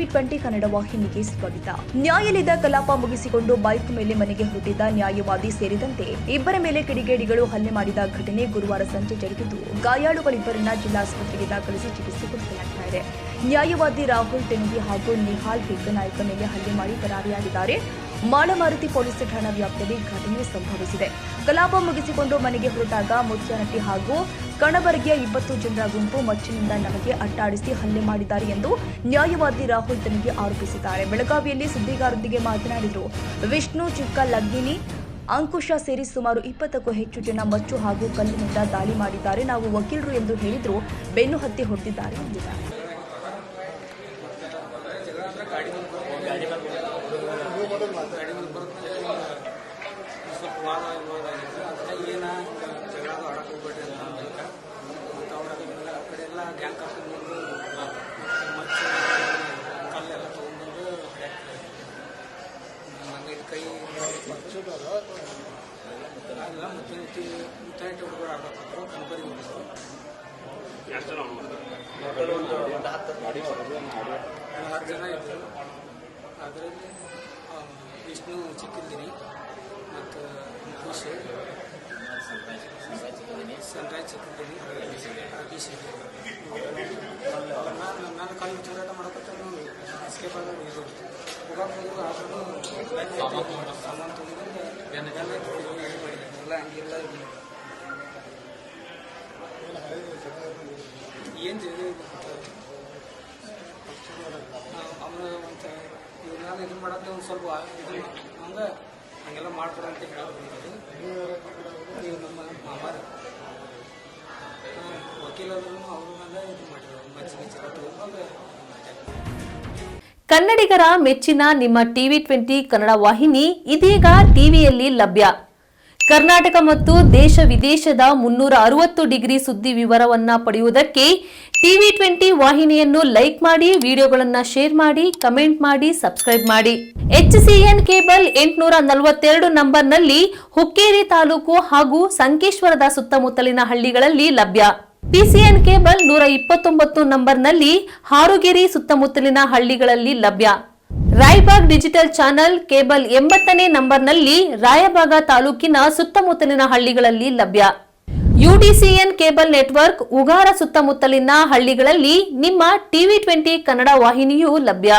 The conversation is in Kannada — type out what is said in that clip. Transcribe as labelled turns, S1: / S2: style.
S1: ಟಿವಿ20 ಕನ್ನಡ ವಾಹಿನಿಗೆ ಸ್ವಾಗತ. ನ್ಯಾಯಾಲಯದ ಕಲಾಪ ಮುಗಿಸಿಕೊಂಡು ಬೈಕ್ ಮೇಲೆ ಮನೆಗೆ ಹೊರಟಿದ್ದ ನ್ಯಾಯವಾದಿ ಸೇರಿದಂತೆ ಇಬ್ಬರ ಮೇಲೆ ಕಿಡಿಗೇಡಿಗಳು ಹಲ್ಲೆ ಮಾಡಿದ ಘಟನೆ ಗುರುವಾರ ಸಂಜೆ ಜರುಗಿದ್ದು, ಗಾಯಾಳುಗಳಿಬ್ಬರನ್ನ ಜಿಲ್ಲಾಸ್ಪತ್ರೆಗೆ ದಾಖಲಿಸಿ ಚಿಕಿತ್ಸೆ ಕೊಡಿಸಲಾಗಿದೆ. ನ್ಯಾಯವಾದಿ ರಾಹುಲ್ ಟೆನುಗಿ ಹಾಗೂ ನಿಹಾಲ್ ಹೆಗ್ಗನಾಯ್ಕ ಮೇಲೆ ಹಲ್ಲೆ ಮಾಡಿ ಪರಾರಿಯಾಗಿದ್ದಾರೆ. ಮಾಳಮಾರುತಿ ಪೊಲೀಸ್ ಠಾಣಾ ವ್ಯಾಪ್ತಿಯಲ್ಲಿ ಘಟನೆ ಸಂಭವಿಸಿದೆ. ಕಲಾಪ ಮುಗಿಸಿಕೊಂಡು ಮನೆಗೆ ಹೊರಟಾಗ ಮುತ್ಯಾನಟ್ಟಿ ಹಾಗೂ ಕಣಬರಗಿಯ 20 ಜನರ ಗುಂಪು ಮಚ್ಚಿನಿಂದ ನಮಗೆ ಅಟ್ಟಾಡಿಸಿ ಹಲ್ಲೆ ಮಾಡಿದ್ದಾರೆ ಎಂದು ನ್ಯಾಯವಾದಿ ರಾಹುಲ್ ಟೆನುಗಿ ಆರೋಪಿಸಿದ್ದಾರೆ. ಬೆಳಗಾವಿಯಲ್ಲಿ ಸುದ್ದಿಗಾರರೊಂದಿಗೆ ಮಾತನಾಡಿದರು. ವಿಷ್ಣು ಚಿಕ್ಕಲಗ್ಗಿನಿ, ಅಂಕುಶ ಸೇರಿ ಸುಮಾರು 20ಕ್ಕೂ ಹೆಚ್ಚು ಜನ ಮಚ್ಚು ಹಾಗೂ ಕಲ್ಲಿನಿಂದ ದಾಳಿ ಮಾಡಿದ್ದಾರೆ. ನಾವು ವಕೀಲರು ಎಂದು ಹೇಳಿದ್ರು ಬೆನ್ನು ಹತ್ತಿ ಹೊಡೆದಿದ್ದಾರೆ ಎಂದಿದ್ದಾರೆ.
S2: ಅದರಲ್ಲಿ ವಿಷ್ಣು ಚಿಕ್ಕಲ್ಗಿರಿ ಮತ್ತು ಅಂಕುಶ್ ಸನ್ರೈಸ್ ಚಿಕ್ಕಲ್ಗಿರಿ ಅಭಿಷೇಕ್ ನಾನು ಕಲ್ಲು ಚೂರಾಟ ಮಾಡೋಕೆ ಎಸ್ಕೇಪ್ ಆಗಿ ಹೋಗೋದು ಆದ್ರೂ ಸಾಮಾನು ತುಂಬಿದ್ರೆ ಎಲ್ಲ ಹಂಗೆಲ್ಲ ಏನು ಅವನು ಒಂದು ಇವ್ರನ್ನ ಇದು ಮಾಡೋಕ್ಕೆ ಒಂದು ಸ್ವಲ್ಪ ಇದು ಹಂಗೆ ಹಂಗೆಲ್ಲ ಮಾಡ್ಕೊಡ ಅಂತ ಹೇಳೋದು. ಇವು ನಮ್ಮ ಮಾಮಾರ ವಕೀಲರು ಅವ್ರ ಮೇಲೆ ಇದು ಮಾಡಿದ್ರು ಮಚ್ಚಿ
S3: ಕನ್ನಡಿಗರ ಮೆಚ್ಚಿನ ನಿಮ್ಮ ಟಿವಿ20 ಕನ್ನಡ ವಾಹಿನಿ ಇದೀಗ ಟಿವಿಯಲ್ಲಿ ಲಭ್ಯ. ಕರ್ನಾಟಕ ಮತ್ತು ದೇಶ ವಿದೇಶದ 360 ಡಿಗ್ರಿ ಸುದ್ದಿ ವಿವರವನ್ನ ಪಡೆಯುವುದಕ್ಕೆ ಟಿವಿ20 ವಾಹಿನಿಯನ್ನು ಲೈಕ್ ಮಾಡಿ, ವಿಡಿಯೋಗಳನ್ನು ಶೇರ್ ಮಾಡಿ, ಕಮೆಂಟ್ ಮಾಡಿ, ಸಬ್ಸ್ಕ್ರೈಬ್ ಮಾಡಿ. HCN ಕೇಬಲ್ 842 ನಂಬರ್ನಲ್ಲಿ ಹುಕ್ಕೇರಿ ತಾಲೂಕು ಹಾಗೂ ಸಂಕೇಶ್ವರದ ಸುತ್ತಮುತ್ತಲಿನ ಹಳ್ಳಿಗಳಲ್ಲಿ ಲಭ್ಯ. PCN ಕೇಬಲ್ 129 ನಂಬರ್ನಲ್ಲಿ ಹಾರುಗೆರೆ ಸುತ್ತಮುತ್ತಲಿನ ಹಳ್ಳಿಗಳಲ್ಲಿ ಲಭ್ಯ. ರಾಯಬಾಗ್ ಡಿಜಿಟಲ್ ಚಾನೆಲ್ ಕೇಬಲ್ 80ನೇ ನಂಬರ್ನಲ್ಲಿ ರಾಯಬಾಗ ತಾಲೂಕಿನ ಸುತ್ತಮುತ್ತಲಿನ ಹಳ್ಳಿಗಳಲ್ಲಿ ಲಭ್ಯ. UDCN ಕೇಬಲ್ ನೆಟ್ವರ್ಕ್ ಉಗಾರ ಸುತ್ತಮುತ್ತಲಿನ ಹಳ್ಳಿಗಳಲ್ಲಿ ನಿಮ್ಮ ಟಿವಿ20 ಕನ್ನಡ ವಾಹಿನಿಯೂ ಲಭ್ಯ.